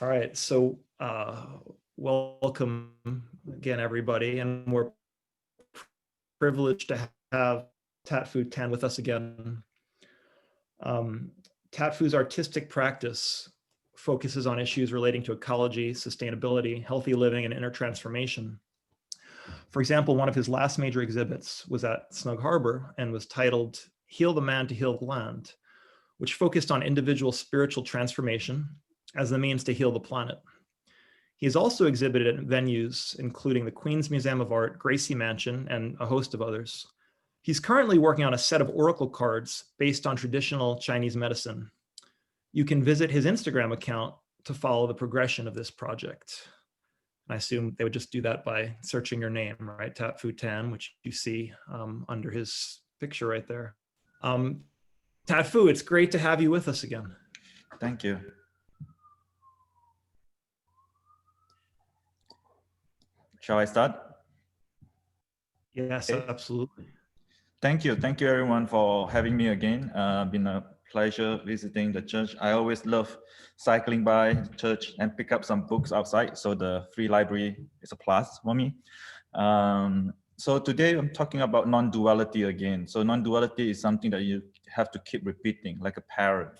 All right, so welcome again, everybody, and we're privileged to have Tattfoo 10 with us again. Um, Tattfoo's artistic practice focuses on issues relating to ecology, sustainability, healthy living, and inner transformation. For example, one of his last major exhibits was at Snug Harbor and was titled Heal the Man to Heal the Land, which focused on individual spiritual transformation as the means to heal the planet. He has also exhibited at venues including the Queen's Museum of Art, Gracie Mansion, and a host of others. He's currently working on a set of oracle cards based on traditional Chinese medicine. You can visit his Instagram account to follow the progression of this project. I assume they would just do that by searching your name, right? Tattfoo 10, which you see under his picture right there. Tattfoo, it's great to have you with us again. Thank you. Shall I start? Yes, Okay. absolutely. Thank you. Thank you, everyone, for having me again. Been a pleasure visiting the church. I always love cycling by the church and pick up some books outside. So the free library is a plus for me. So today I'm talking about non-duality again. So non-duality is something that you have to keep repeating, like a parrot.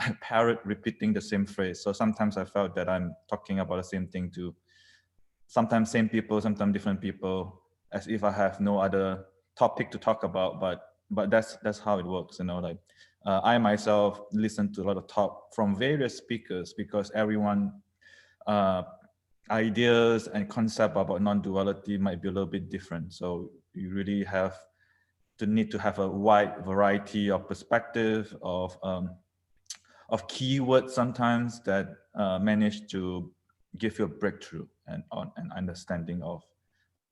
A parrot repeating the same phrase. So sometimes I felt that I'm talking about the same thing to sometimes same people, sometimes different people, as if I have no other topic to talk about. But that's how it works, you know. Like I myself listen to a lot of talk from various speakers because everyone ideas and concept about non-duality might be a little bit different. So you really have to need to have a wide variety of perspective of keywords sometimes that manage to give you a breakthrough and on an understanding of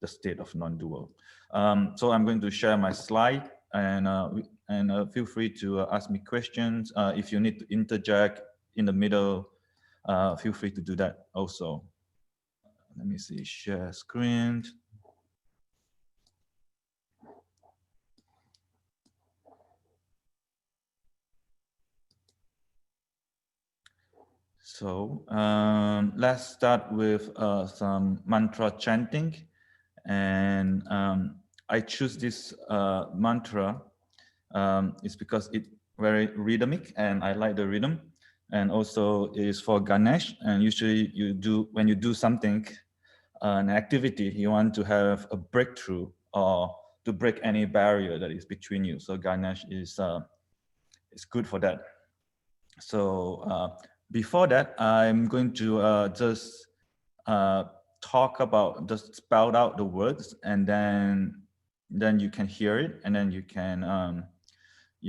the state of non-dual. So I'm going to share my slide and feel free to ask me questions. If you need to interject in the middle, feel free to do that also. Let me see, share screen. So let's start with some mantra chanting. And I choose this mantra is because it's very rhythmic and I like the rhythm. And also it is for Ganesh. And usually you do, when you do something, an activity, you want to have a breakthrough or to break any barrier that is between you. So Ganesh is good for that. So before that, I'm going to just talk about, just spell out the words, and then you can hear it, and then you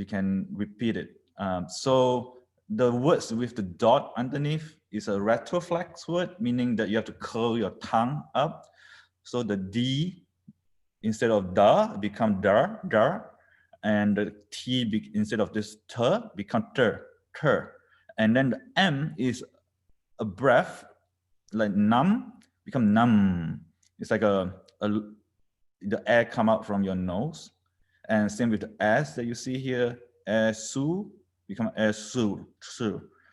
can repeat it. So the words with the dot underneath is a retroflex word, meaning that you have to curl your tongue up. So the D instead of da become dar, and the T instead of this t become ter. And then the M is a breath, like num, become num. It's like the air come out from your nose. And same with the S that you see here, su, become su.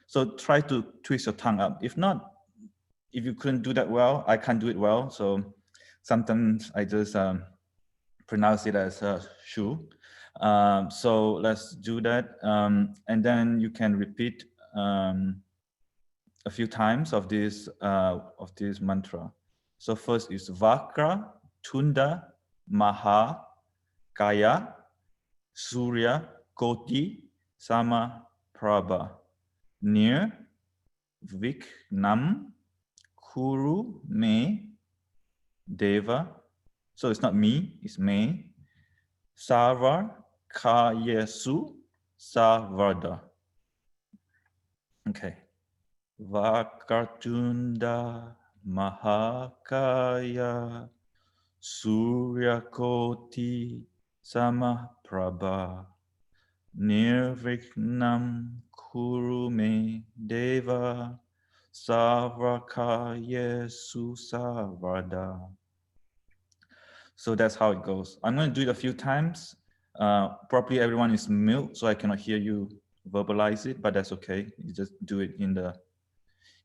So try to twist your tongue up. If not, if you couldn't do that well, I can't do it well. So sometimes I just pronounce it as shu. So let's do that. And then you can repeat a few times of this mantra. So first is Vakra, Tunda, Maha, Kaya, Surya, Koti, Sama, Prabha. Near, Vik, Nam, Kuru, Me, Deva. So it's not me, it's me. Sarva, Kayesu, Savarda. Okay. Vakartunda Mahakaya Suryakoti Samaprabha Nirviknam Kurume Deva Savakaye Susavada. So that's how it goes. I'm going to do it a few times. Probably everyone is mute, so I cannot hear you verbalize it, but that's okay. You just do it in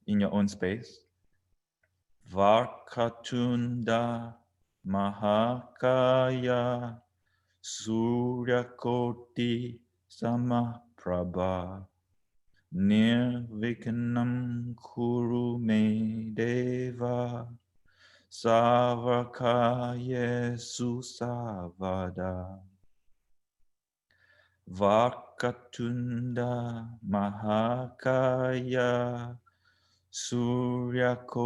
in your own space. Vakatunda Mahakaya Suryakoti Samaprabha Nirviknam Kuru Me Deva Savakaye Susavada Vakatunda Mahakaya Suryakoti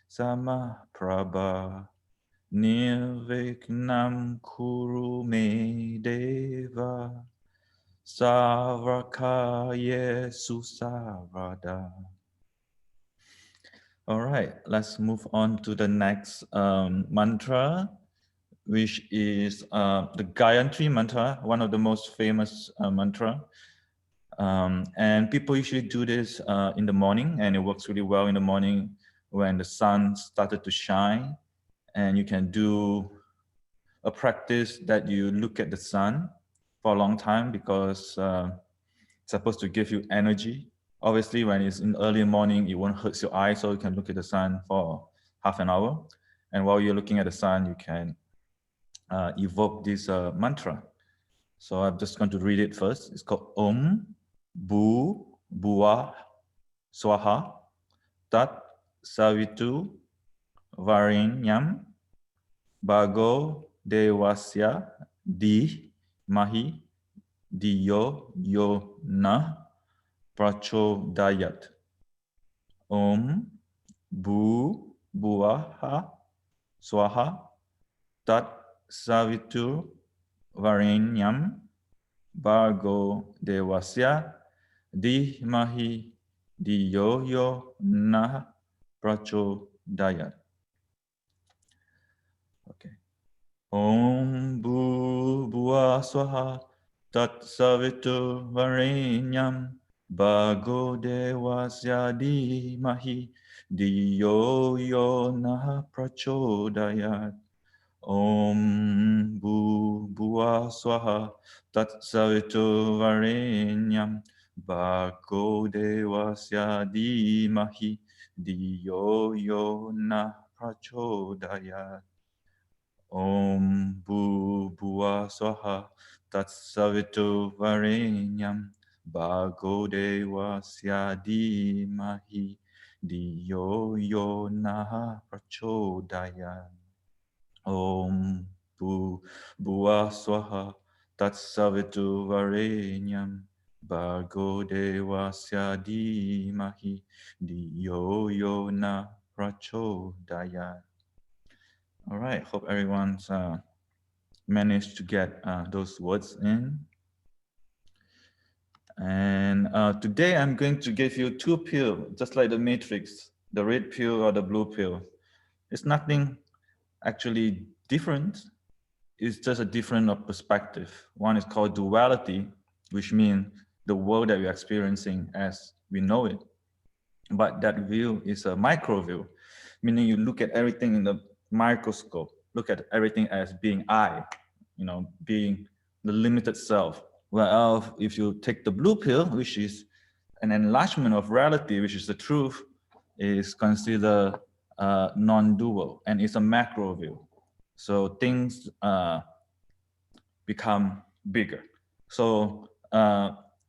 Samaprabha Nirviknam Kuru Me Deva Savakaye Susavada. All right, let's move on to the next mantra, which is the Gayatri mantra, one of the most famous mantra. And people usually do this in the morning, and it works really well in the morning when the sun started to shine. And you can do a practice that you look at the sun for a long time because it's supposed to give you energy. Obviously, when it's in early morning, it won't hurt your eyes, so you can look at the sun for half an hour. And while you're looking at the sun, you can evoke this mantra. So I'm just going to read it first. It's called Om Bu Bua Swaha Tat Savitu Varinyam Bago Devasya Di Mahi Diyo Yo Na Prachodayat. Om Bu Buaha Swaha Tat Savitu Varinyam Bargo Devasya Di Mahi Diyo Yo Na Prachodayat. Okay. Om Bu Bua Swaha Tat Savitu Varinyam Bhago Devasya Dimahi Diyo Yo Nah Prachodayat. Om Bu Bua Swaha Tat Savitu Varinyam Bhago Devasya Dimahi Diyo Yo Nah Prachodayat. Om Bu Bua Swaha Tat Savitu Varinyam Bhago Devasya Dimahi Diyo Yo Nah Prachodayat. Om Bu Bua Swaha Tat Savitu Varinyam Bhago Devasya Dimahi Diyo Yo Nah Prachodayat. All right, hope everyone's managed to get those words in. And today I'm going to give you two pills, just like the Matrix, the red pill or the blue pill. It's nothing actually different. It's just a different perspective. One is called duality, which means the world that we're experiencing as we know it. But that view is a micro view, meaning you look at everything in the microscope, look at everything as being I, being the limited self. Well, if you take the blue pill, which is an enlargement of reality, which is the truth, is considered non-dual, and it's a macro view. So things become bigger. So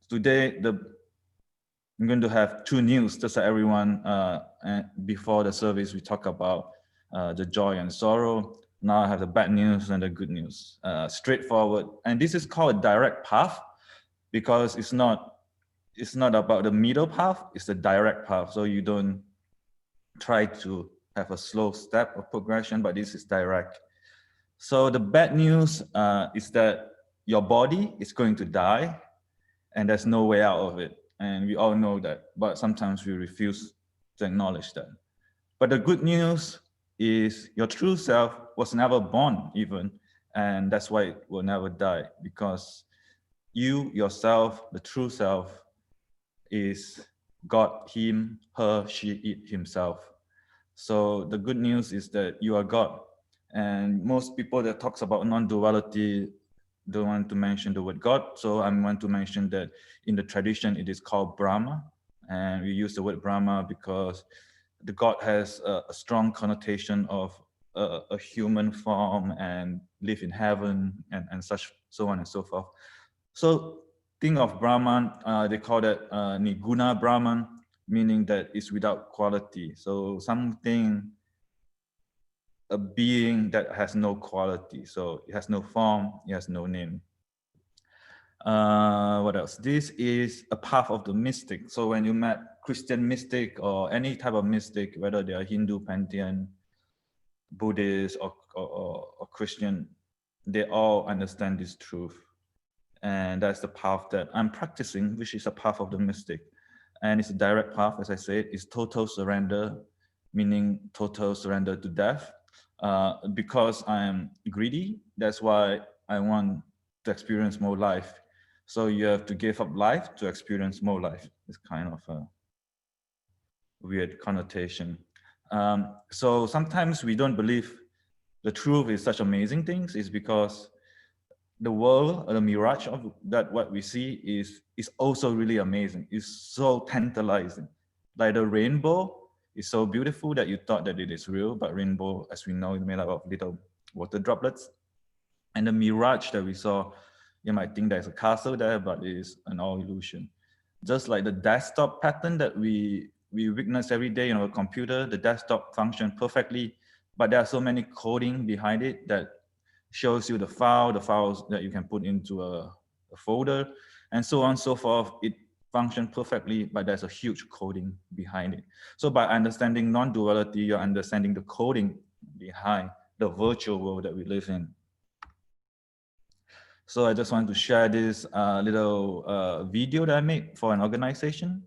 today, I'm going to have two news, just so everyone, before the service, we talk about the joy and sorrow. Now I have the bad news and the good news, straightforward. And this is called a direct path because it's not about the middle path, it's the direct path. So you don't try to have a slow step of progression, but this is direct. So the bad news is that your body is going to die and there's no way out of it. And we all know that, but sometimes we refuse to acknowledge that. But the good news is your true self was never born even, and that's why it will never die, because you yourself, the true self, is God, him, her, she, it, himself. So the good news is that you are God. And most people that talks about non-duality don't want to mention the word God. So I want to mention that in the tradition, it is called Brahma. And we use the word Brahma because the god has a strong connotation of a human form and live in heaven and such, so on and so forth. So think of Brahman, they call that Niguna Brahman, meaning that it's without quality. So something, a being that has no quality. So it has no form, it has no name. What else? This is a path of the mystic. So when you met Christian mystic or any type of mystic, whether they are Hindu pantheon, Buddhist or Christian, they all understand this truth. And that's the path that I'm practicing, which is a path of the mystic. And it's a direct path, as I said, it's total surrender, meaning total surrender to death. Because I'm greedy, that's why I want to experience more life. So you have to give up life to experience more life. It's kind of a weird connotation. So sometimes we don't believe the truth is such amazing things, is because the world or the mirage of that what we see is also really amazing. It's so tantalizing. Like the rainbow is so beautiful that you thought that it is real, but rainbow, as we know, is made up of little water droplets. And the mirage that we saw, you might think there's a castle there, but it is an all illusion. Just like the desktop pattern that we witness every day in our computer, the desktop functions perfectly, but there are so many coding behind it that shows you the files that you can put into a folder, and so on and so forth. It functions perfectly, but there's a huge coding behind it. So by understanding non-duality, you're understanding the coding behind the virtual world that we live in. So I just want to share this little video that I made for an organization.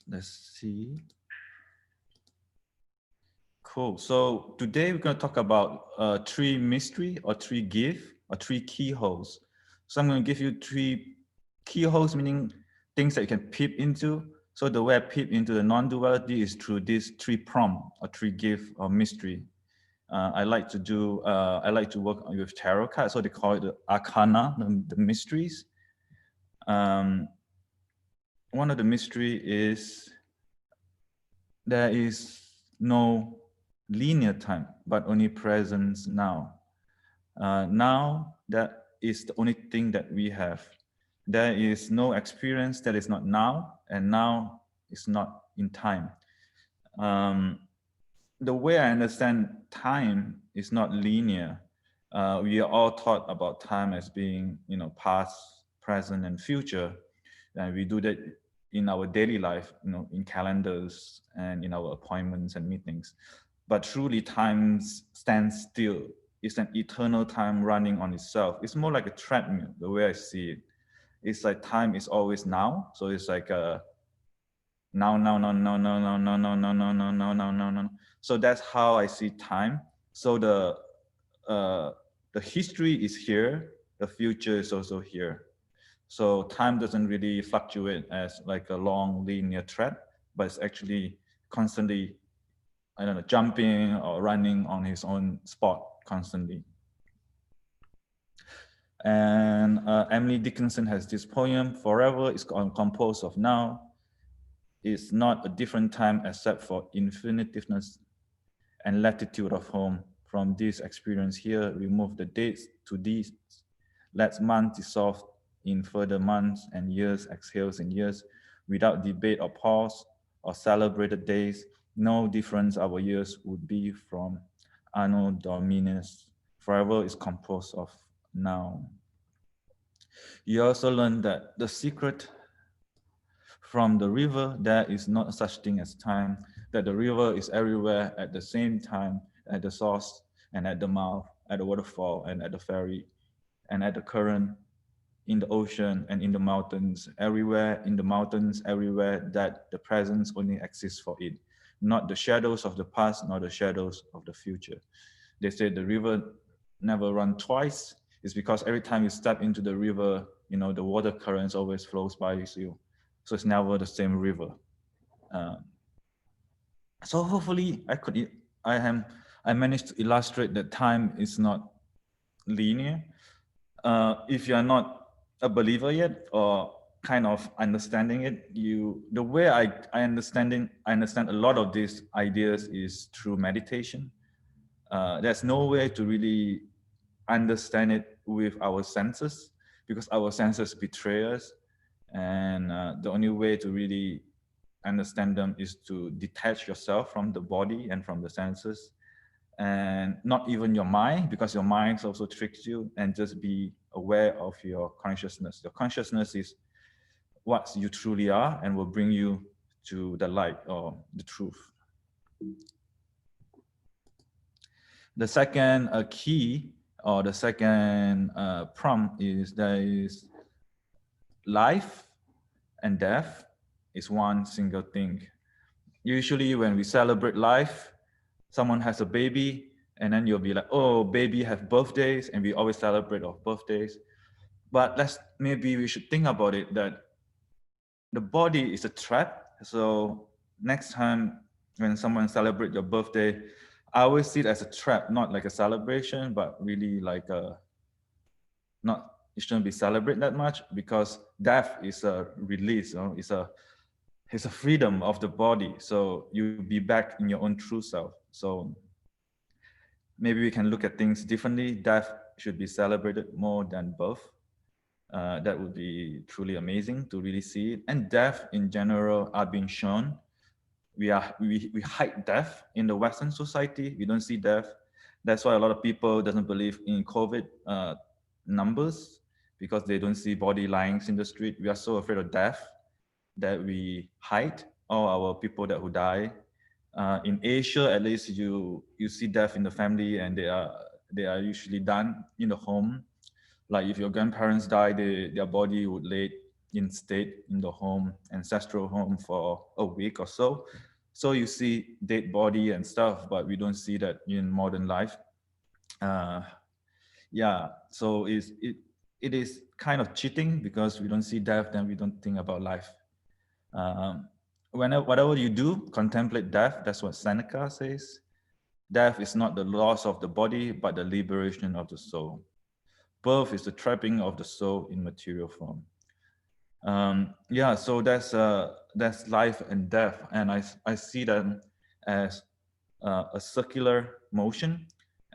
Let's see. Cool. So today we're going to talk about three mystery or three give or three keyholes. So I'm going to give you three keyholes, meaning things that you can peep into. So the way I peep into the non-duality is through these three prompt or three give or mystery. I like to work with tarot cards, so they call it the arcana, the mysteries. One of the mystery is there is no linear time, but only presence now. Now, that is the only thing that we have. There is no experience that is not now, and now is not in time. The way I understand time is not linear. We are all taught about time as being, past, present, and future, and we do that in our daily life, in calendars and in our appointments and meetings. But truly, time stands still is an eternal time running on itself. It's more like a treadmill, the way I see it. It's like time is always now. So it's like a now, now, now, now, now, now, now, now, now, now, now, now, now, now, now. So that's how I see time. So the history is here, the future is also here. So time doesn't really fluctuate as like a long linear thread, but it's actually constantly, I don't know, jumping or running on his own spot constantly. And Emily Dickinson has this poem, Forever is composed of now. It's not a different time except for infinitiveness and latitude of home. From this experience here, remove the dates to these. Let months dissolve in further months and years exhales in years without debate or pause or celebrated days. No difference our years would be from Anno Dominus. Forever is composed of now. You also learn that the secret from the river, there is not such thing as time, that the river is everywhere at the same time, at the source and at the mouth, at the waterfall and at the ferry, and at the current, in the ocean and in the mountains, everywhere in the mountains, everywhere that the presence only exists for it, not the shadows of the past, nor the shadows of the future. They say the river never runs twice. It's because every time you step into the river, you know, the water currents always flows by you. So it's never the same river. So hopefully I managed to illustrate that time is not linear. If you're not a believer yet or kind of understanding it, the way I understand a lot of these ideas is through meditation. There's no way to really understand it with our senses because our senses betray us. And the only way to really understand them is to detach yourself from the body and from the senses, and not even your mind, because your mind also tricks you, and just be aware of your consciousness. Your consciousness is what you truly are and will bring you to the light or the truth. The second key or the second prompt is there is life and death is one single thing. Usually when we celebrate life, someone has a baby and then you'll be like, oh, baby have birthdays, and we always celebrate our birthdays. But maybe we should think about it that the body is a trap. So next time when someone celebrates your birthday, I always see it as a trap, not like a celebration, but really like it shouldn't be celebrated that much, because death is a release, it's a freedom of the body. So you'll be back in your own true self. So maybe we can look at things differently. Death should be celebrated more than birth. That would be truly amazing to really see it. And death in general are being shown. We hide death in the Western society. We don't see death. That's why a lot of people doesn't believe in COVID numbers, because they don't see body lying in the street. We are so afraid of death that we hide all our people who die. In Asia, at least, you see death in the family, and they are usually done in the home. Like if your grandparents die, their body would lay in state in the home, ancestral home, for a week or so. So you see dead body and stuff, but we don't see that in modern life. Yeah, so it is kind of cheating, because we don't see death, then we don't think about life. Whatever you do, contemplate death. That's what Seneca says. Death is not the loss of the body, but the liberation of the soul. Birth is the trapping of the soul in material form. Yeah, so that's life and death, and I see them as a circular motion.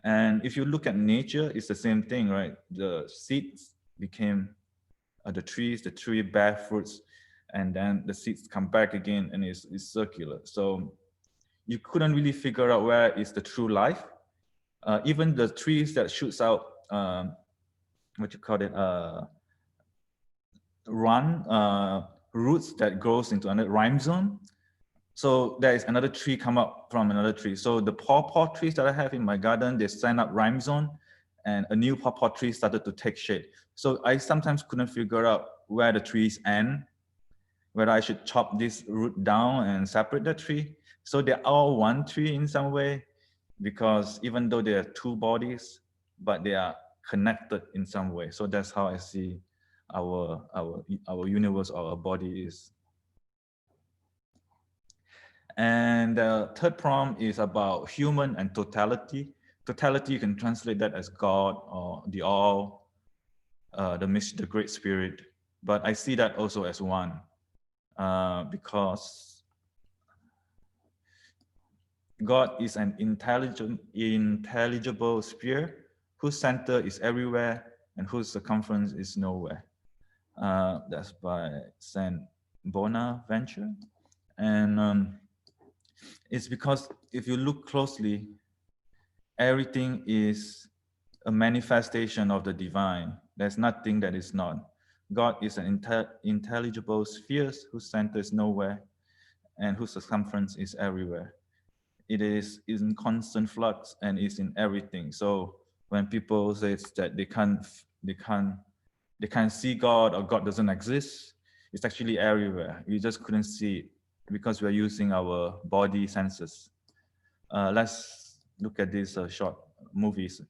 And if you look at nature, it's the same thing, right? The seeds became the trees, the tree bear fruits, and then the seeds come back again, and it's circular. So you couldn't really figure out where is the true life. Even the trees that shoots out, what you call it, roots that grows into another rhyme zone. So there is another tree come up from another tree. So the pawpaw trees that I have in my garden, they stand up rhyme zone, and a new pawpaw tree started to take shape. So I sometimes couldn't figure out where the trees end, whether I should chop this root down and separate the tree. So they're all one tree in some way, because even though they are two bodies, but they are connected in some way. So that's how I see our universe, our body is. And the third prompt is about human and totality. Totality, you can translate that as God or the all, the great spirit. But I see that also as one, because God is an intelligible sphere whose center is everywhere and whose circumference is nowhere. That's by Saint Bonaventure. And it's because if you look closely, everything is a manifestation of the divine. There's nothing that is not. God is an intelligible sphere whose center is nowhere and whose circumference is everywhere. It is in constant flux and is in everything. So when people say that they can't see God or God doesn't exist, it's actually everywhere. We just couldn't see it because we're using our body senses. Let's look at these short movies.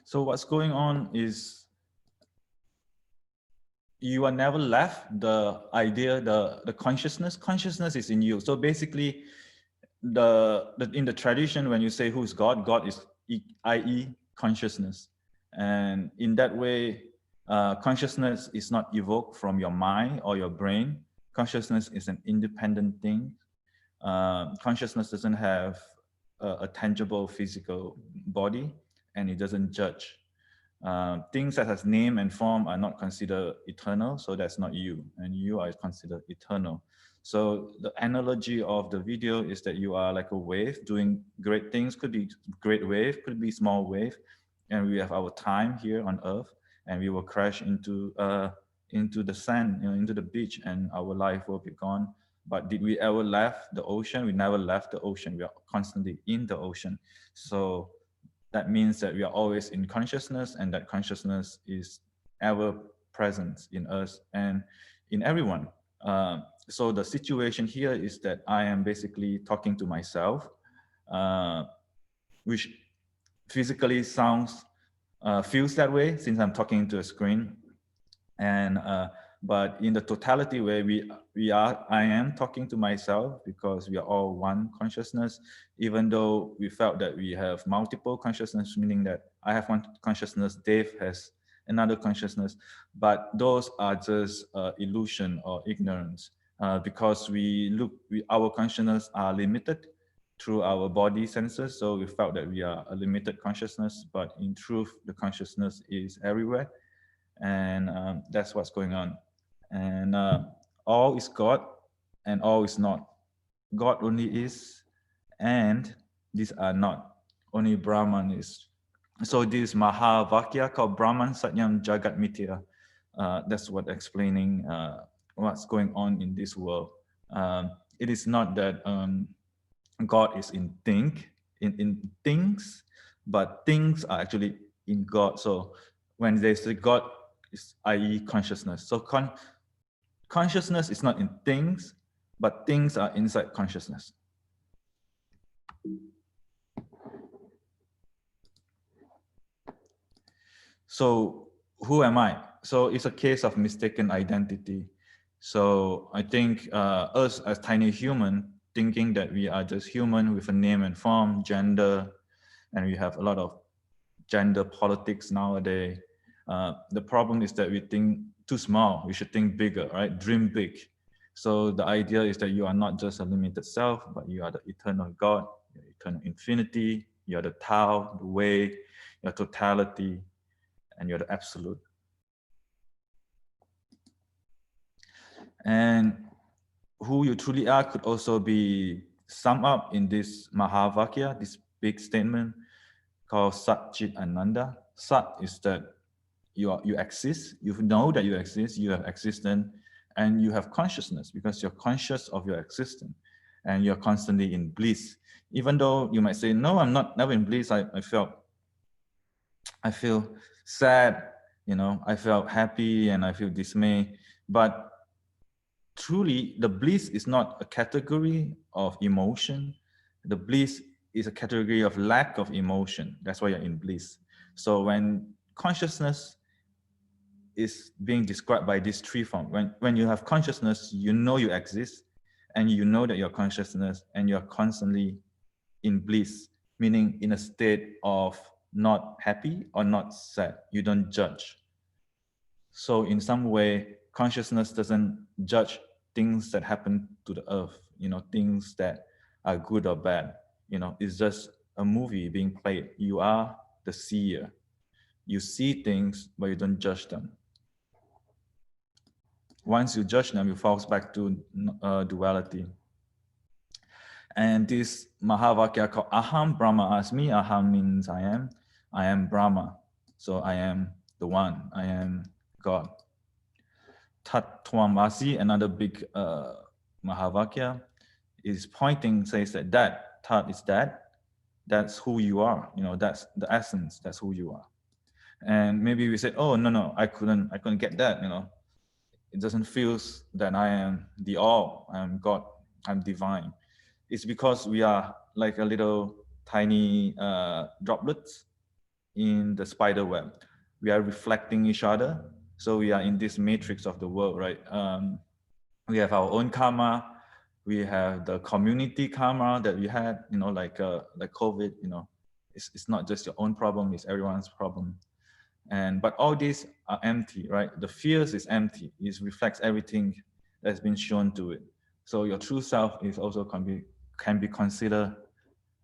So what's going on is you are never left the idea, the consciousness is in you. So basically in the tradition, when you say who's God, God is i.e. consciousness. And in that way, consciousness is not evoked from your mind or your brain. Consciousness is an independent thing. Consciousness doesn't have a tangible physical body, and it doesn't judge. Things that has name and form are not considered eternal, so that's not you, and you are considered eternal. So the analogy of the video is that you are like a wave doing great things. Could be great wave, could be small wave, and we have our time here on Earth, and we will crash into the sand, into the beach, and our life will be gone. But did we ever left the ocean? We never left the ocean. We are constantly in the ocean. So that means that we are always in consciousness, and that consciousness is ever present in us and in everyone. So the situation here is that I am basically talking to myself, which physically feels that way since I'm talking to a screen. And but in the totality way, I am talking to myself because we are all one consciousness, even though we felt that we have multiple consciousness, meaning that I have one consciousness, Dave has another consciousness, but those are just illusion or ignorance, because our consciousness are limited through our body senses. So we felt that we are a limited consciousness, but in truth, the consciousness is everywhere. And that's what's going on. And all is God and all is not. God only is, and these are not. Only Brahman is. So this Mahavakya called Brahman Satyam Jagat Mithya. That's what explaining what's going on in this world. It is not that God is in things, but things are actually in God. So when they say God is, i.e., consciousness. So consciousness is not in things, but things are inside consciousness. So who am I? So it's a case of mistaken identity. So I think us as tiny human, thinking that we are just human with a name and form, gender, and we have a lot of gender politics nowadays. The problem is that we think too small. We should think bigger, right? Dream big. So the idea is that you are not just a limited self, but you are the eternal God, your eternal infinity, you are the Tao, the way, your totality, and you're the absolute. And who you truly are could also be summed up in this Mahavakya, this big statement called Sat Chit Ananda. Sat is that you exist, you know that you exist, you have existence, and you have consciousness because you're conscious of your existence and you're constantly in bliss. Even though you might say, no, I'm never in bliss. I feel sad, I felt happy and I feel dismay. But truly, the bliss is not a category of emotion. The bliss is a category of lack of emotion. That's why you're in bliss. So when consciousness is being described by these three forms, when you have consciousness, you know you exist, and you know that you're consciousness, and you're constantly in bliss, meaning in a state of not happy or not sad. You don't judge. So in some way, consciousness doesn't judge things that happen to the earth, things that are good or bad. It's just a movie being played. You are the seer. You see things, but you don't judge them. Once you judge them, you fall back to duality. And this Mahavakya called Aham Brahma Asmi. Aham means I am Brahma. So I am the one, I am God. Tat Tuam Asi, another big Mahavakya, is pointing, says that Tat is that's who you are, that's the essence, that's who you are. And maybe we said, oh, no, I couldn't get that, It doesn't feel that I am the all, I am God, I'm divine. It's because we are like a little tiny droplets in the spider web. We are reflecting each other. So we are in this matrix of the world, right? We have our own karma. We have the community karma that we had, like COVID, it's not just your own problem, it's everyone's problem. But all these are empty, right? The fears is empty. It reflects everything that's been shown to it. So your true self is also can be considered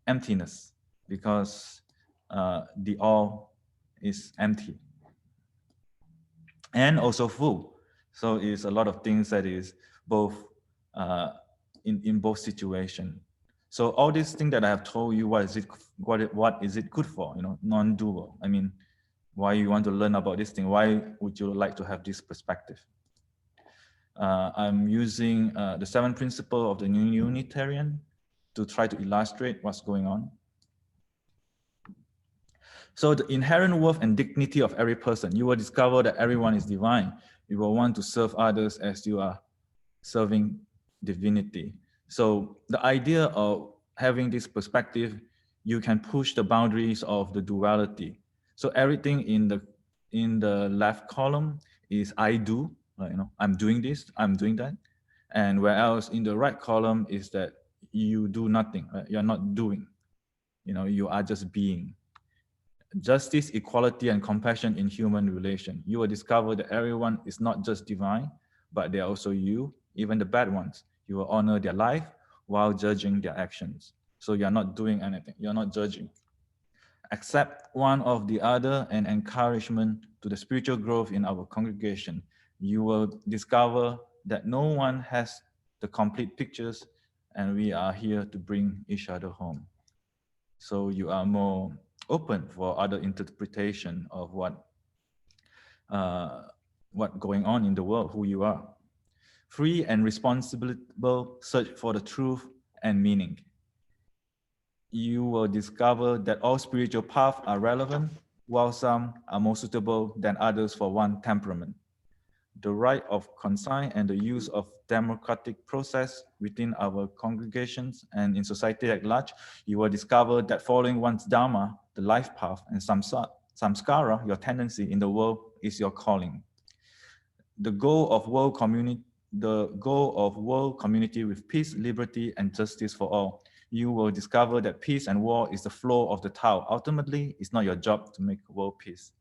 emptiness because the all is empty and also full. So it's a lot of things that is both in both situations. So all these things that I have told you, what is it good for? Non-dual. I mean, why you want to learn about this thing? Why would you like to have this perspective? I'm using the 7 principles of the New Unitarian to try to illustrate what's going on. So the inherent worth and dignity of every person, you will discover that everyone is divine. You will want to serve others as you are serving divinity. So the idea of having this perspective, you can push the boundaries of the duality. So everything in the left column is I do, I'm doing this, I'm doing that. And whereas in the right column is that you do nothing, right? You're not doing, you are just being. justice, equality, and compassion in human relation. You will discover that everyone is not just divine, but they are also you, even the bad ones. You will honor their life while judging their actions. So you're not doing anything, you're not judging. Accept one of the other and encouragement to the spiritual growth in our congregation. You will discover that no one has the complete pictures, and we are here to bring each other home. So you are more open for other interpretation of uh, what going on in the world, who you are. Free and responsible search for the truth and meaning. You will discover that all spiritual paths are relevant, while some are more suitable than others for one temperament. The right of conscience and the use of democratic process within our congregations and in society at large, you will discover that following one's dharma, the life path, and samskara, your tendency in the world, is your calling. The goal of world community with peace, liberty, and justice for all. You will discover that peace and war is the flow of the Tao. Ultimately, it's not your job to make world peace.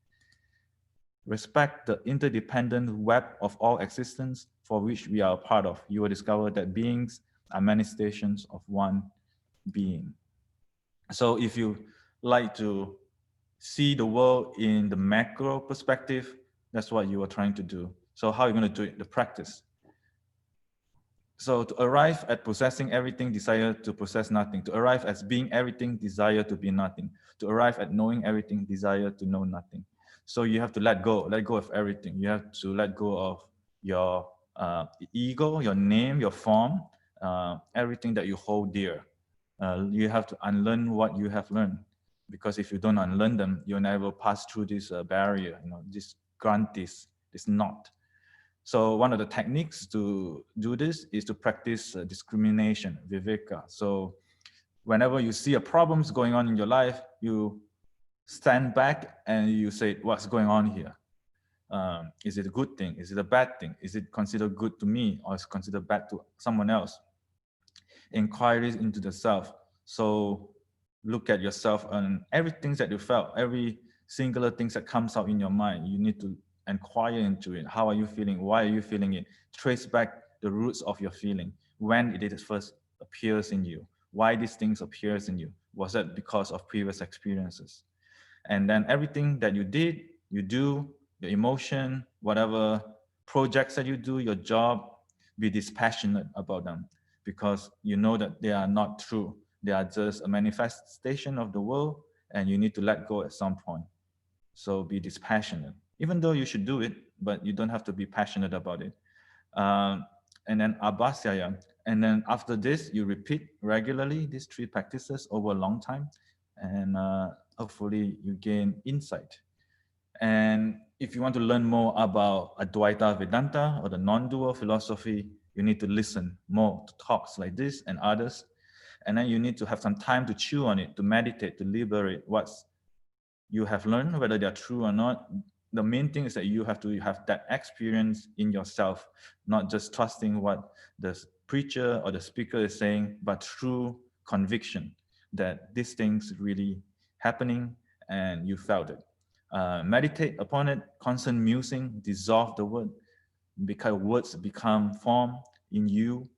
Respect the interdependent web of all existence for which we are a part of. You will discover that beings are manifestations of one being. So if you like to see the world in the macro perspective, that's what you are trying to do. So how are you going to do it? The practice. So to arrive at possessing everything, desire to possess nothing. To arrive as being everything, desire to be nothing. To arrive at knowing everything, desire to know nothing. So you have to let go of everything. You have to let go of your ego, your name, your form, everything that you hold dear. You have to unlearn what you have learned, because if you don't unlearn them, you'll never pass through this barrier, this grantis, this knot. So one of the techniques to do this is to practice discrimination, viveka. So whenever you see a problems going on in your life, you stand back and you say, what's going on here? Is it a good thing? Is it a bad thing? Is it considered good to me, or is it considered bad to someone else? Inquiries into the self. So look at yourself and everything that you felt, every singular thing that comes out in your mind, you need to inquire into it. How are you feeling? Why are you feeling it? Trace back the roots of your feeling, when it first appears in you, why these things appears in you. Was that because of previous experiences? And then everything that you did, you do, your emotion, whatever projects that you do, your job, be dispassionate about them, because you know that they are not true. They are just a manifestation of the world, and you need to let go at some point. So be dispassionate, even though you should do it, but you don't have to be passionate about it. And then abhasyaya. And then after this, you repeat regularly these three practices over a long time, and hopefully you gain insight. And if you want to learn more about Advaita Vedanta or the non-dual philosophy, you need to listen more to talks like this and others. And then you need to have some time to chew on it, to meditate, to liberate what you have learned, whether they're true or not. The main thing is that you have to have that experience in yourself, not just trusting what the preacher or the speaker is saying, but true conviction that these things really happening and you felt it. Meditate upon it, constant musing, dissolve the word, because words become form in you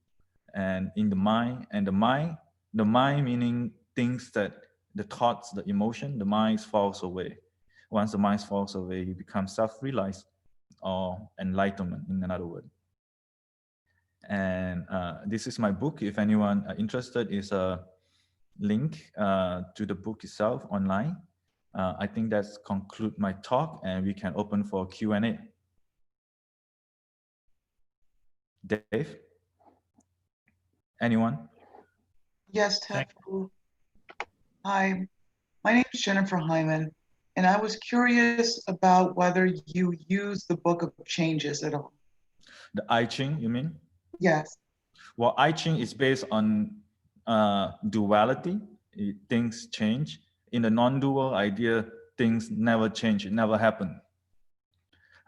and in the mind. And the mind meaning things that the thoughts, the emotion, the mind falls away. Once the mind falls away, you become self-realized or enlightenment, in another word. And this is my book. If anyone interested, is a link to the book itself online. I think that's conclude my talk, and we can open for Q&A. Dave? Anyone? Yes, Tattfoo. Hi, my name is Jennifer Hyman, and I was curious about whether you use the Book of Changes at all. The I Ching, you mean? Yes. Well, I Ching is based on duality. Things change. In the non-dual idea, things never change. It never happen.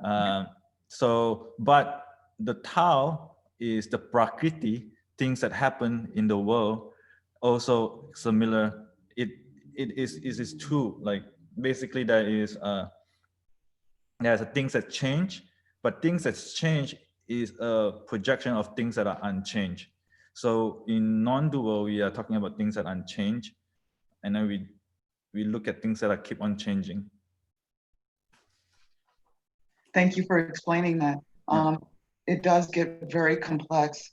But the Tao is the Prakriti, things that happen in the world, also similar. It is true. Like basically there's things that change, but things that change is a projection of things that are unchanged. So in non-dual, we are talking about things that are unchanged, and then we look at things that are keep on changing. Thank you for explaining that. It does get very complex.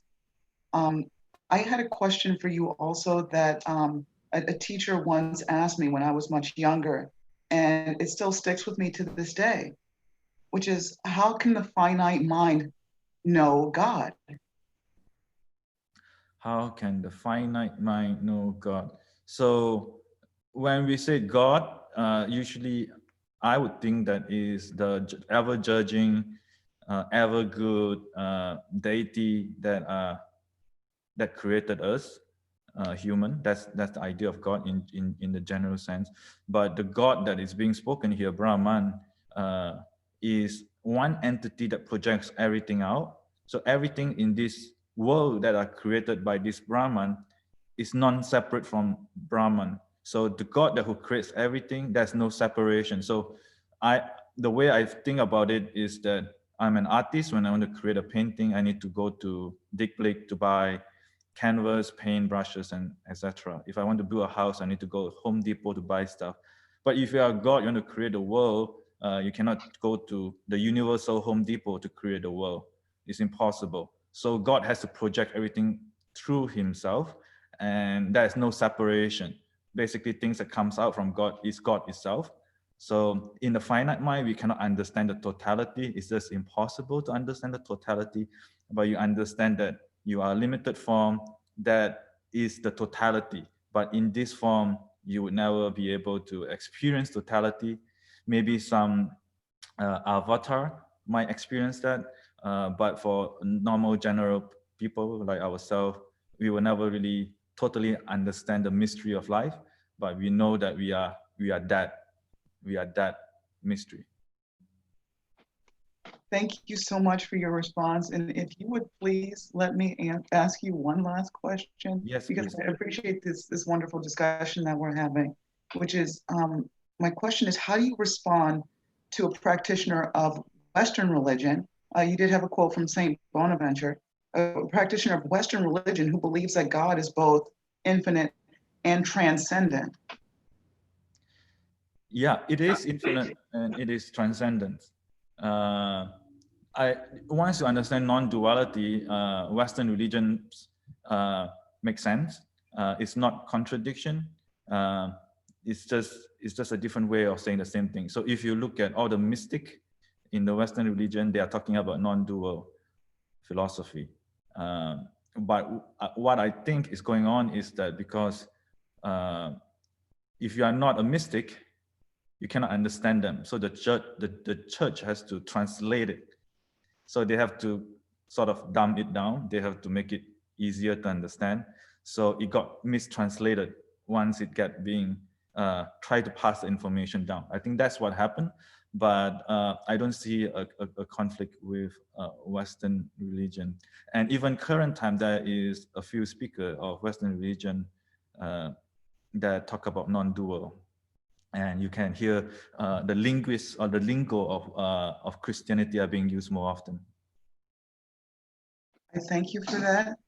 I had a question for you also that a teacher once asked me when I was much younger, and it still sticks with me to this day, which is, how can the finite mind know God? How can the finite mind know God? So when we say God, usually I would think that is the ever-judging, ever-good deity that created us, human. That's the idea of God in the general sense. But the God that is being spoken here, Brahman, is one entity that projects everything out. So everything in this world that are created by this Brahman is non-separate from Brahman. So the God that who creates everything, there's no separation. So the way I think about it is that I'm an artist. When I want to create a painting, I need to go to Dick Blick to buy canvas, paint brushes, and etc. If I want to build a house, I need to go to Home Depot to buy stuff. But if you are God, you want to create a world, you cannot go to the universal Home Depot to create a world. It's impossible. So God has to project everything through himself, and there is no separation. Basically, things that comes out from God is God itself. So in the finite mind, we cannot understand the totality. It's just impossible to understand the totality, but you understand that you are a limited form that is the totality. But in this form, you would never be able to experience totality. Maybe some avatar might experience that, but for normal general people like ourselves, we will never really totally understand the mystery of life. But we know that we are that mystery. Thank you so much for your response. And if you would please let me ask you one last question. Yes, because please. I appreciate this wonderful discussion that we're having, which is, my question is, how do you respond to a practitioner of Western religion? You did have a quote from Saint Bonaventure, a practitioner of Western religion who believes that God is both infinite and transcendent. Yeah, it is infinite and it is transcendent. Once you understand non-duality, Western religions make sense. It's not contradiction. It's just a different way of saying the same thing. So if you look at all the mystic in the Western religion, they are talking about non-dual philosophy. But what I think is going on is that because if you are not a mystic, you cannot understand them. So the church has to translate it. So they have to sort of dumb it down. They have to make it easier to understand. So it got mistranslated once it got being try to pass the information down. I think that's what happened. But I don't see a conflict with Western religion. And even current time, there is a few speakers of Western religion that talk about non-dual. And you can hear the linguists or the lingo of Christianity are being used more often. I thank you for that.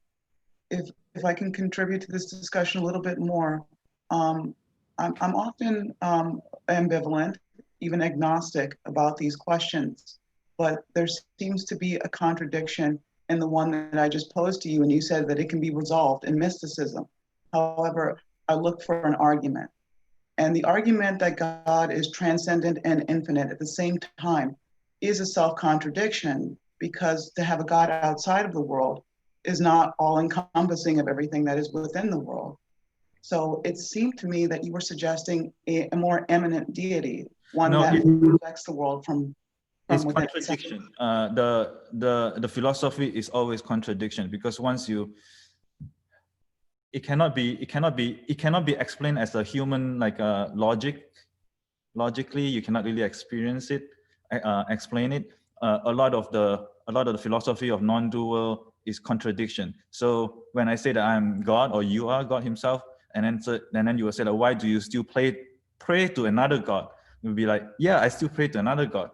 If I can contribute to this discussion a little bit more, I'm often ambivalent, even agnostic about these questions, but there seems to be a contradiction in the one that I just posed to you, and you said that it can be resolved in mysticism. However, I look for an argument. And the argument that God is transcendent and infinite at the same time is a self-contradiction, because to have a God outside of the world is not all-encompassing of everything that is within the world. So it seemed to me that you were suggesting a more eminent deity, one that affects the world from it's within contradiction. The philosophy is always contradiction, because once you it cannot be explained as a human, like logically you cannot really experience it, explain it. A lot of the philosophy of non-dual is contradiction. So when I say that I'm God or you are God himself, and then you will say that why do you still pray to another God? you'll be like, yeah, I still pray to another God.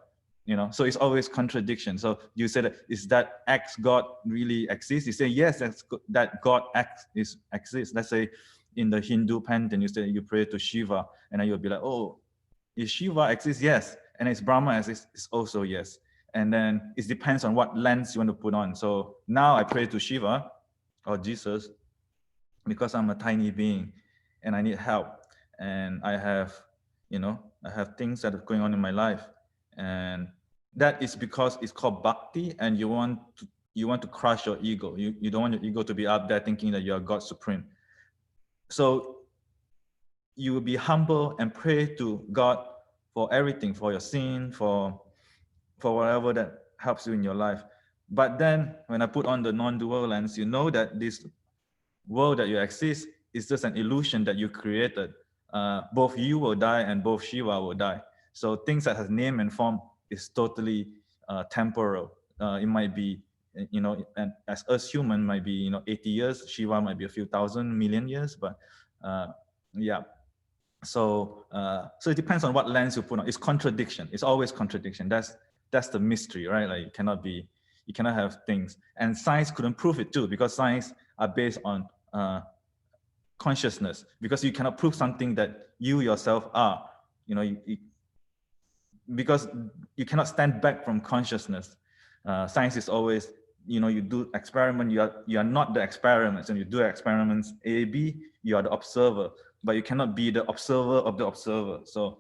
So it's always contradiction. So you say that, is that X God really exists? You say, yes, that God X exists. Let's say in the Hindu pantheon, you say you pray to Shiva, and then you'll be like, oh, is Shiva exists? Yes. And is Brahma exists? It's also yes. And then it depends on what lens you want to put on. So now I pray to Shiva or Jesus because I'm a tiny being and I need help. And I have things that are going on in my life. And that is because it's called bhakti, and you want to crush your ego. You don't want your ego to be up there thinking that you're God supreme. So you will be humble and pray to God for everything, for your sin, for whatever that helps you in your life. But then when I put on the non-dual lens, you know that this world that you exist is just an illusion that you created. Both you will die and both Shiva will die. So things that has name and form is totally temporal. It might be, and as us human might be, 80 years. Shiva might be a few thousand million years, but yeah. So so it depends on what lens you put on. It's contradiction. It's always contradiction. That's the mystery, right? Like you cannot have things. And science couldn't prove it too, because science are based on consciousness, because you cannot prove something that you yourself are, because you cannot stand back from consciousness. Science is always, you do experiment, you are not the experiments, and you do experiments A, B, you are the observer, but you cannot be the observer of the observer. So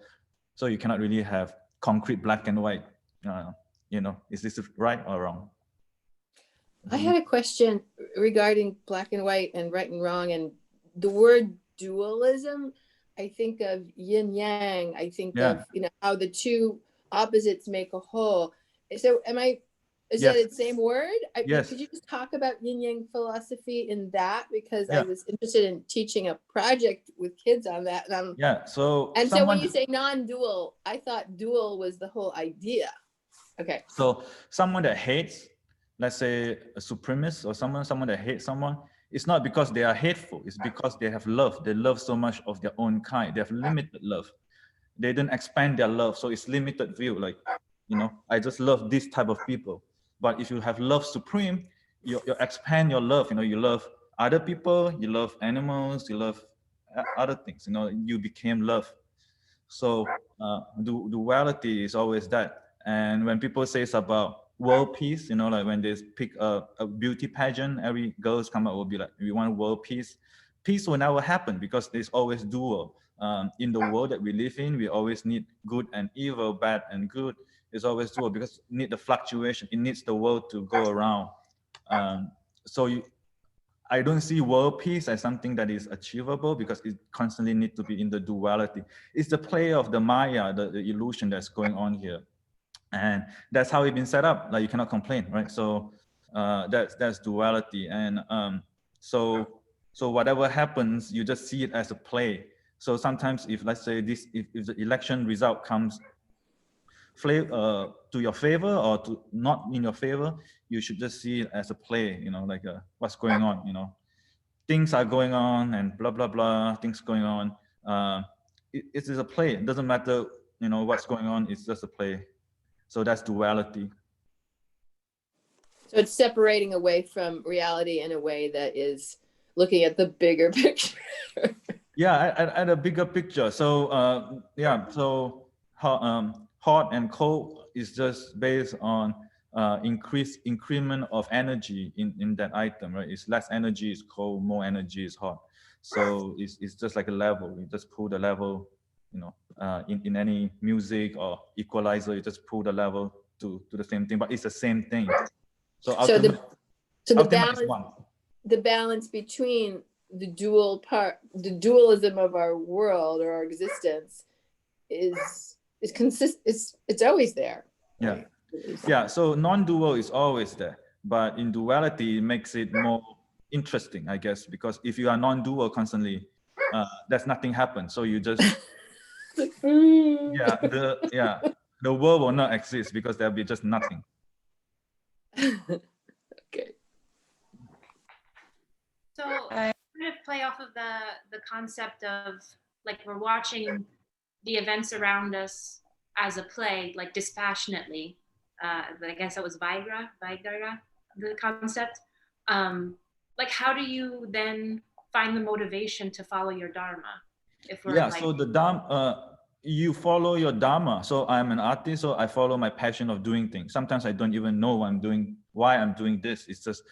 you cannot really have concrete black and white. Is this right or wrong? I had a question regarding black and white and right and wrong, and the word dualism. I think of yin yang. I think of how the two opposites make a whole. So is that the same word? Yes. Could you just talk about yin yang philosophy in that? Because I was interested in teaching a project with kids on that. So when you say non-dual, I thought dual was the whole idea. Okay. So someone that hates, let's say a supremacist, or someone that hates someone, it's not because they are hateful. It's because they have love. They love so much of their own kind. They have limited love. They don't expand their love. So it's limited view. Like, I just love this type of people. But if you have love supreme, you expand your love. You love other people, you love animals, you love other things. You became love. So duality is always that. And when people say about world peace, like when they pick a beauty pageant, every girls come out will be like, we want world peace. Peace will never happen because there's always dual. In the world that we live in, we always need good and evil, bad and good. It's always dual because it needs the fluctuation. It needs the world to go around. I don't see world peace as something that is achievable because it constantly needs to be in the duality. It's the play of the Maya, the illusion that's going on here. And that's how it's been set up. Like, you cannot complain, right? So that's duality. And so whatever happens, you just see it as a play. So sometimes if, let's say if the election result comes to your favor or to not in your favor, you should just see it as a play, like what's going on, things are going on and blah, blah, blah, things going on. It is a play. It doesn't matter, what's going on. It's just a play. So that's duality. So it's separating away from reality in a way that is looking at the bigger picture. Yeah, at a bigger picture. So so hot and cold is just based on increment of energy in that item, right? It's less energy is cold, more energy is hot. So it's just like a level. You just pull the level, in any music or equalizer, you just pull the level to the same thing, but it's the same thing. So the balance between the dualism of our world or our existence is it's always there. Right? Yeah. So non-dual is always there, but in duality it makes it more interesting, I guess, because if you are non-dual constantly, there's nothing happens. So you just the world will not exist because there'll be just nothing. Okay. So kind of play off of the concept of, like, we're watching the events around us as a play, like dispassionately. I guess that was Vaira, the concept. Like, how do you then find the motivation to follow your dharma? If we're Yeah, like, so the dharma, you follow your dharma. So I'm an artist, so I follow my passion of doing things. Sometimes I don't even know why I'm doing this. It's just,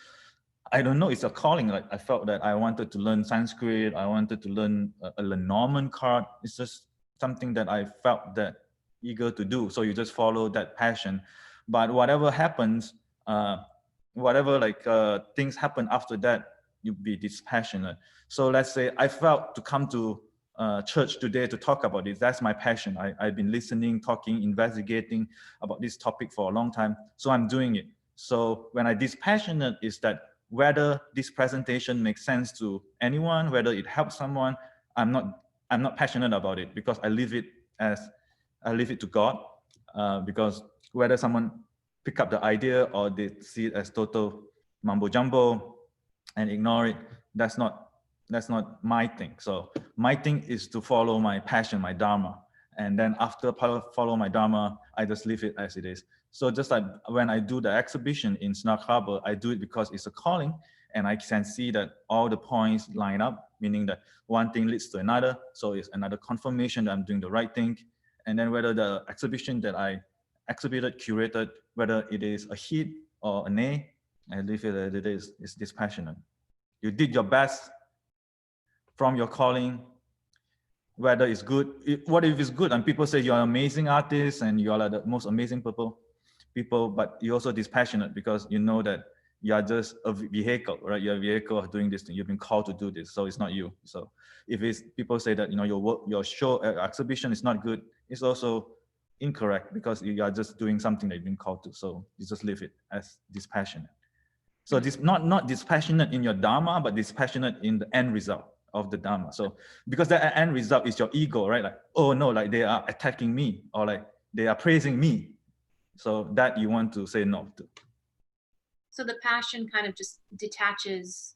I don't know, it's a calling. Like I felt that I wanted to learn Sanskrit. I wanted to learn a Lenormand card. It's just something that I felt that eager to do. So you just follow that passion. But whatever happens, whatever things happen after that, you be dispassionate. So let's say I felt to come to church today to talk about this. That's my passion. I've been listening, talking, investigating about this topic for a long time. So I'm doing it. So when I dispassionate is that whether this presentation makes sense to anyone, whether it helps someone, I'm not passionate about it because I leave it to God. Because whether someone pick up the idea or they see it as total mumbo jumbo and ignore it, that's not my thing. So my thing is to follow my passion, my dharma, and then after follow my dharma, I just leave it as it is. So just like when I do the exhibition in Snug Harbor, I do it because it's a calling, and I can see that all the points line up, meaning that one thing leads to another. So it's another confirmation that I'm doing the right thing. And then whether the exhibition that I exhibited, curated, whether it is a hit or a nay, I leave it as it is. It's dispassionate. You did your best from your calling, whether it's good. What if it's good and people say you're an amazing artist and you're like the most amazing people, but you're also dispassionate because you know that you are just a vehicle, right? You're a vehicle of doing this thing. You've been called to do this, so it's not you. So if it's people say that your work, your show, exhibition is not good, it's also incorrect because you are just doing something that you've been called to. So you just leave it as dispassionate. So this not dispassionate in your dharma, but dispassionate in the end result of the dharma. So because that end result is your ego, right? Like, oh no, like they are attacking me or like they are praising me. So that you want to say no to. so the passion kind of just detaches,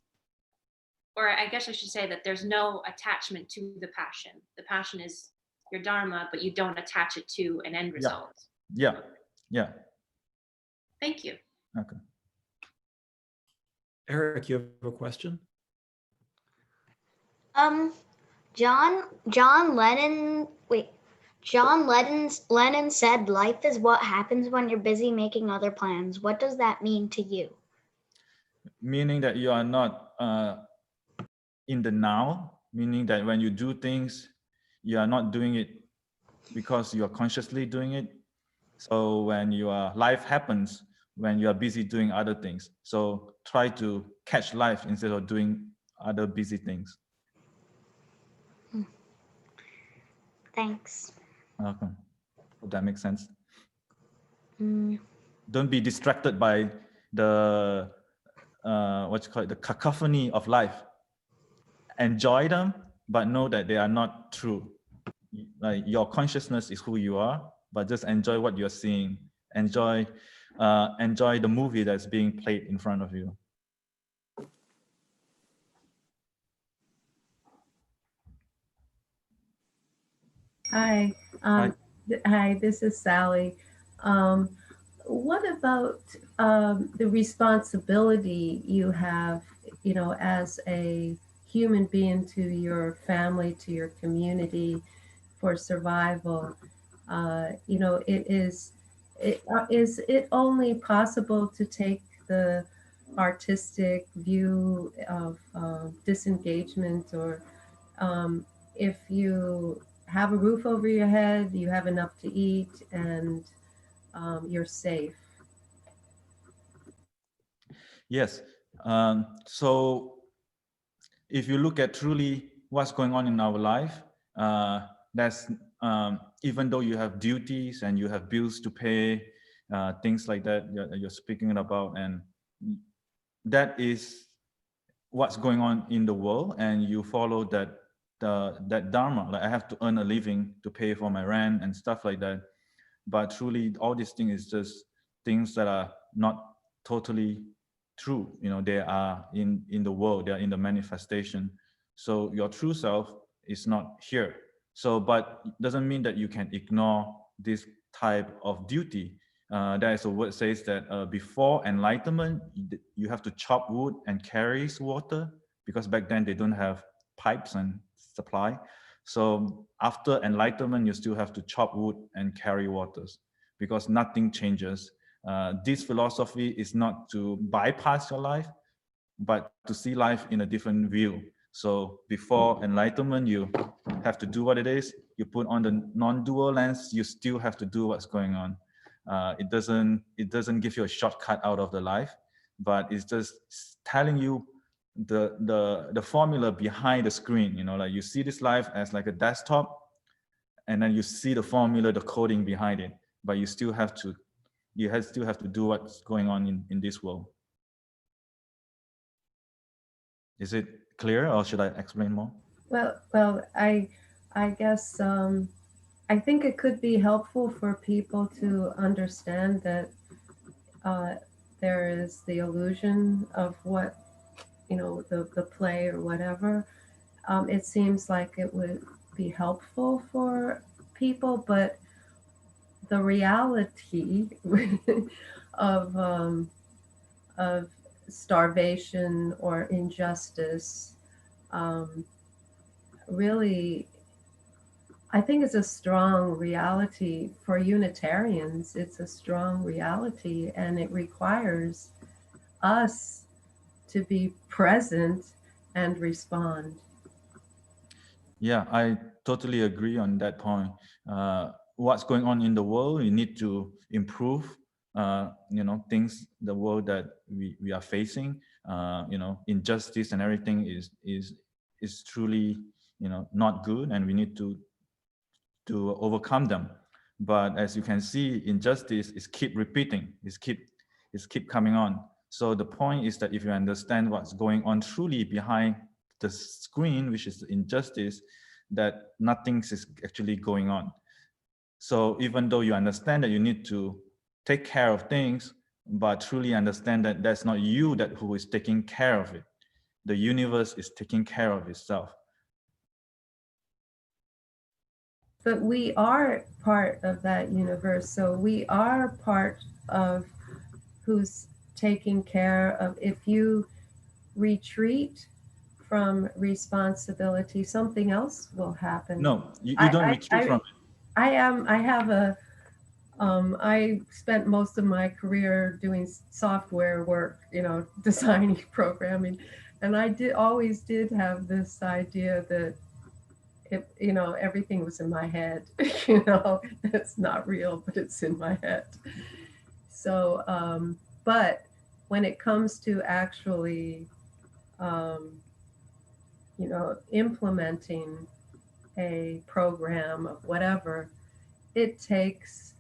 or I guess I should say that there's no attachment to the passion. The passion is your dharma, but you don't attach it to an end result. Yeah. Thank you. Okay. Eric, you have a question? John Lennon said life is what happens when you're busy making other plans. What does that mean to you? Meaning that you are not in the now, meaning that when you do things, you are not doing it because you are consciously doing it. So when life happens, when you are busy doing other things. So try to catch life instead of doing other busy things. Thanks. Welcome. Hope that makes sense. Mm. Don't be distracted by the the cacophony of life. Enjoy them, but know that they are not true. Like your consciousness is who you are, but just enjoy what you're seeing. Enjoy the movie that's being played in front of you. Hi. Hi, this is Sally. What about the responsibility you have, as a human being to your family, to your community for survival? Is it only possible to take the artistic view of disengagement, or if you have a roof over your head, you have enough to eat, and you're safe? Yes. So if you look at truly what's going on in our life, that's even though you have duties and you have bills to pay, things like that you're speaking about, and that is what's going on in the world, and you follow that dharma. Like I have to earn a living to pay for my rent and stuff like that. But truly, all these things is just things that are not totally true. They are in the world, they are in the manifestation. So your true self is not here. So, but it doesn't mean that you can ignore this type of duty. There is a word says that before enlightenment, you have to chop wood and carry water, because back then they don't have pipes and supply. So after enlightenment, you still have to chop wood and carry waters, because nothing changes. This philosophy is not to bypass your life, but to see life in a different view. So before enlightenment, you have to do what it is. You put on the non-dual lens, you still have to do what's going on. It doesn't give you a shortcut out of the life, but it's just telling you the formula behind the screen. You know, like you see this life as like a desktop, and then you see the formula, the coding behind it, but you still have to do what's going on in this world. Is it clear, or should I explain more? Well, I guess I think it could be helpful for people to understand that there is the illusion of what, you know, the play or whatever. It seems like it would be helpful for people, but the reality of starvation or injustice really, I think it's a strong reality for Unitarians. It's a strong reality, and it requires us to be present and respond. Yeah, I totally agree on that point. What's going on in the world, we need to improve, you know, things, the world that we are facing, you know, injustice and everything is truly, you know, not good, and we need to overcome them. But as you can see, injustice is keep repeating, is keep coming on. So the point is that if you understand what's going on truly behind the screen, which is injustice, that nothing is actually going on. So even though you understand that you need to take care of things, but truly understand that that's not you who is taking care of it. The universe is taking care of itself. But we are part of that universe. So we are part of who's taking care of. If you retreat from responsibility, something else will happen. No, you don't retreat from it. I spent most of my career doing software work, you know, designing, programming, and I always did have this idea that you know, everything was in my head. You know, it's not real, but it's in my head. So, but when it comes to actually, you know, implementing a program of whatever, it takes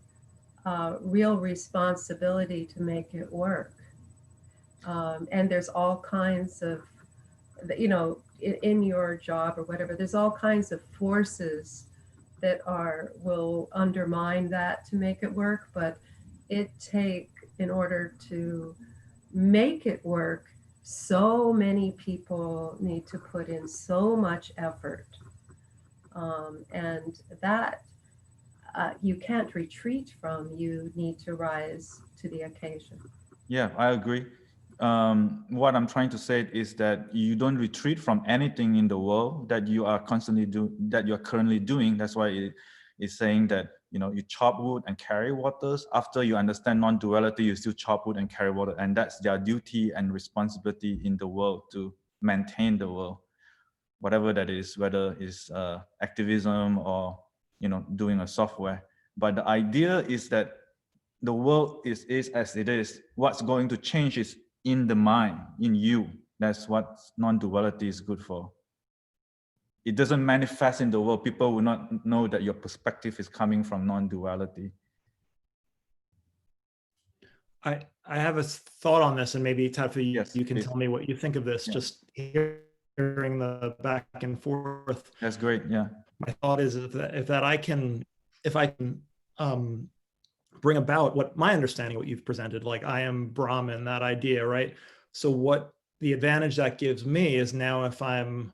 real responsibility to make it work. And there's all kinds of, you know, in your job or whatever, there's all kinds of forces that will undermine that to make it work. But in order to make it work, so many people need to put in so much effort. And that you can't retreat from. You need to rise to the occasion. Yeah, I agree. What I'm trying to say is that you don't retreat from anything in the world that you are that you're currently doing. That's why it is saying that, you know, you chop wood and carry waters. After you understand non-duality, you still chop wood and carry water, and that's their duty and responsibility in the world, to maintain the world, whatever that is, whether it's activism or, you know, doing a software. But the idea is that the world is as it is. What's going to change is in the mind, in you. That's what non-duality is good for. It doesn't manifest in the world. People will not know that your perspective is coming from non-duality. I have a thought on this, and maybe Tattfoo, Yes, you can please. tell me what you think of this. Yeah. Just hearing the back and forth. That's great. Yeah. My thought is if I can bring about what my understanding, what you've presented, like I am Brahman, that idea, right? So what the advantage that gives me is now if I'm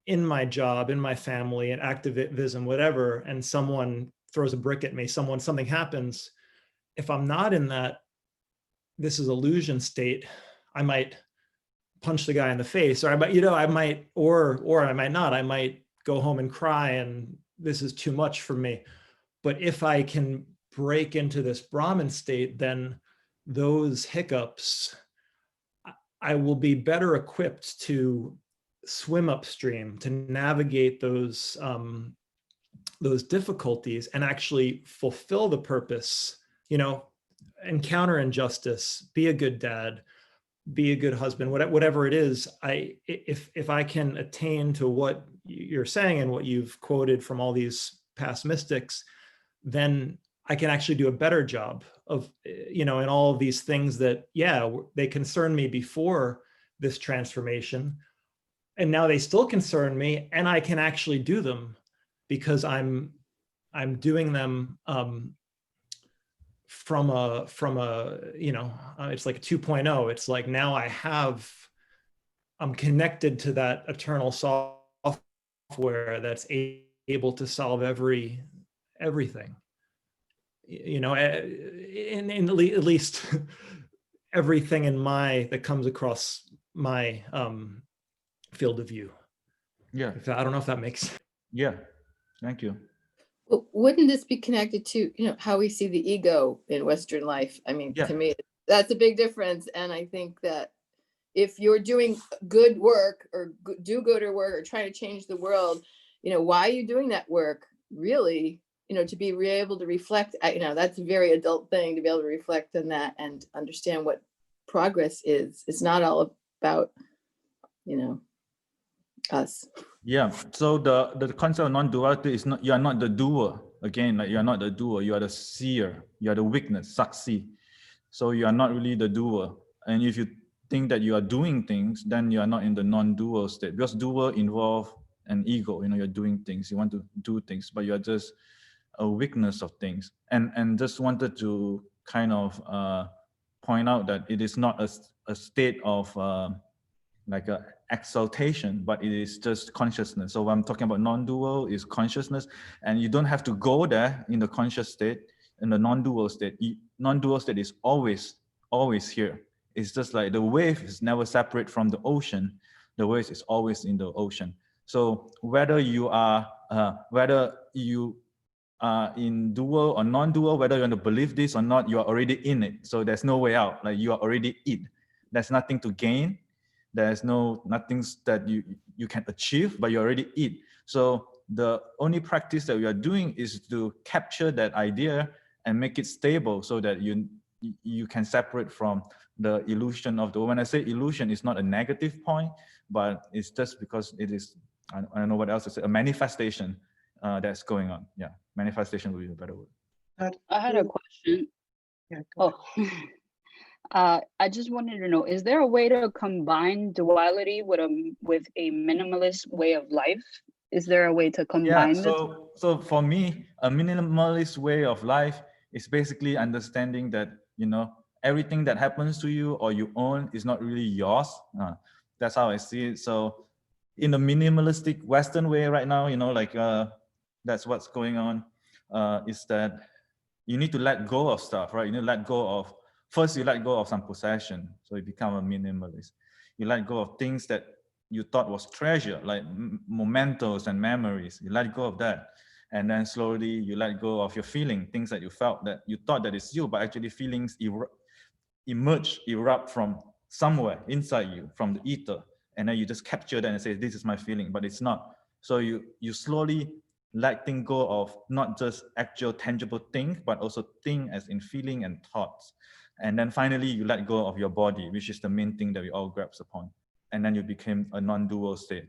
in my job, in my family, in activism, whatever, and someone throws a brick at me, something happens, if I'm not in that this is illusion state, I might punch the guy in the face, or I might, I might, or I might not, I might go home and cry and this is too much for me. But if I can break into this Brahman state, then those hiccups, I will be better equipped to swim upstream, to navigate those difficulties and actually fulfill the purpose, encounter injustice, be a good dad, be a good husband, whatever it is. If I can attain to what you're saying and what you've quoted from all these past mystics, then I can actually do a better job of, in all of these things that, they concerned me before this transformation, and now they still concern me, and I can actually do them because I'm doing them from a it's like 2.0. It's like now I'm connected to that eternal software that's able to solve everything, in at least everything that comes across my field of view. Yeah. I don't know if that makes sense. Yeah. Thank you. Well, wouldn't this be connected to, how we see the ego in Western life? I mean, Yeah. to me, that's a big difference. And I think that if you're doing good work or do-gooder work or trying to change the world, why are you doing that work? Really, to be able to reflect, that's a very adult thing, to be able to reflect on that and understand what progress is. It's not all about, us. Yeah. So the concept of non-duality is not, you are not the doer. Again, like you are not the doer, you are the seer, you are the witness, saksi. So you are not really the doer. And if you think that you are doing things, then you are not in the non-dual state, because doer involve an ego. You're doing things, you want to do things, but you are just a witness of things. And just wanted to kind of point out that it is not a state of like a exaltation, but it is just consciousness. So when I'm talking about non-dual is consciousness, and you don't have to go there in the conscious state. In the non-dual state, non-dual state is always here. It's just like the wave is never separate from the ocean. The wave is always in the ocean. So whether you are in dual or non-dual, whether you want to believe this or not, you are already in it. So there's no way out. Like you are already it. There's nothing to gain. There's nothing that you can achieve, but you already it. So the only practice that we are doing is to capture that idea and make it stable, so that you can separate from the illusion of the. When I say illusion, it's not a negative point, but it's just because it is, I don't know what else to say, a manifestation that's going on. Yeah, manifestation would be a better word. I had a question. Yeah, go ahead. I just wanted to know, is there a way to combine duality with a minimalist way of life? Is there a way to combine so for me, a minimalist way of life is basically understanding that, everything that happens to you or you own is not really yours. That's how I see it. So in the minimalistic Western way right now, that's what's going on, is that you need to let go of stuff, right? You need to let go of, first you let go of some possession, so you become a minimalist. You let go of things that you thought was treasure, like mementos and memories. You let go of that. And then slowly you let go of your feeling, things that you felt that you thought that it's you, but actually feelings erupt from somewhere inside you, from the ether. And then you just capture that and say, this is my feeling, but it's not. So you slowly letting go of not just actual tangible thing, but also thing as in feeling and thoughts. And then finally you let go of your body, which is the main thing that we all grasp upon. And then you became a non-dual state.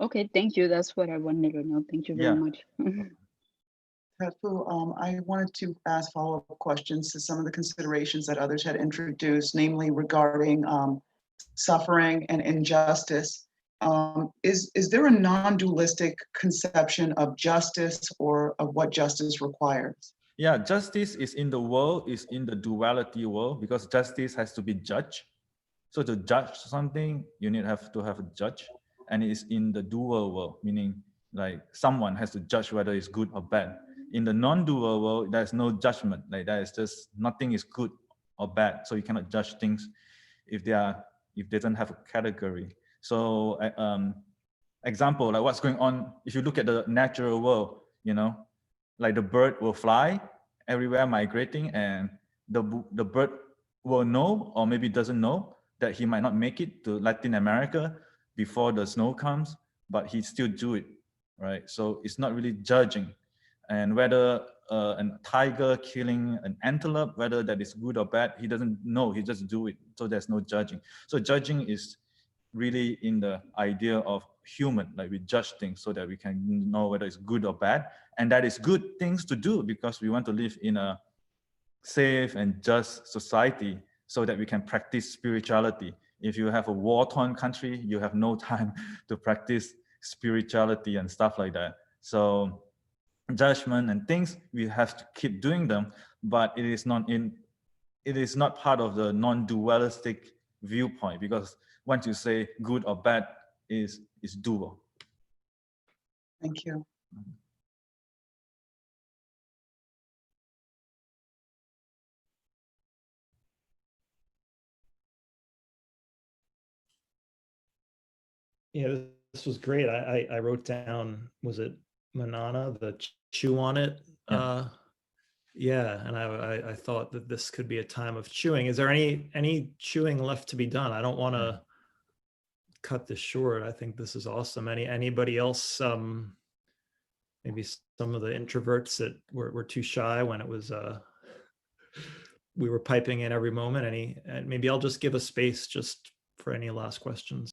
Okay, thank you. That's what I wanted to know. Thank you very much. Tattfoo, I wanted to ask follow-up questions to some of the considerations that others had introduced, namely regarding suffering and injustice. Is there a non-dualistic conception of justice or of what justice requires? Yeah, justice is in the world, is in the duality world, because justice has to be judged. So to judge something, you have to have a judge, and it's in the dual world, meaning like someone has to judge whether it's good or bad. In the non-dual world, there's no judgment. Like that is just nothing is good or bad. So you cannot judge things if they don't have a category. So example, like what's going on, if you look at the natural world, you know, like the bird will fly everywhere migrating, and the bird will know, or maybe doesn't know, that he might not make it to Latin America before the snow comes, but he still do it, right? So it's not really judging. And whether a tiger killing an antelope, whether that is good or bad, he doesn't know, he just do it. So there's no judging. So judging is really in the idea of human, like we judge things so that we can know whether it's good or bad. And that is good things to do because we want to live in a safe and just society so that we can practice spirituality. If you have a war-torn country, you have no time to practice spirituality and stuff like that. So judgment and things, we have to keep doing them, but it is not part of the non-dualistic viewpoint, because once you say good or bad is dual. Thank you. Yeah, this was great. I wrote down, was it Manana, the chew on it? Yeah. Yeah, and I thought that this could be a time of chewing. Is there any chewing left to be done? I don't want to cut this short. I think this is awesome. Anybody else? Maybe some of the introverts that were too shy when it was we were piping in every moment. And maybe I'll just give a space just for any last questions.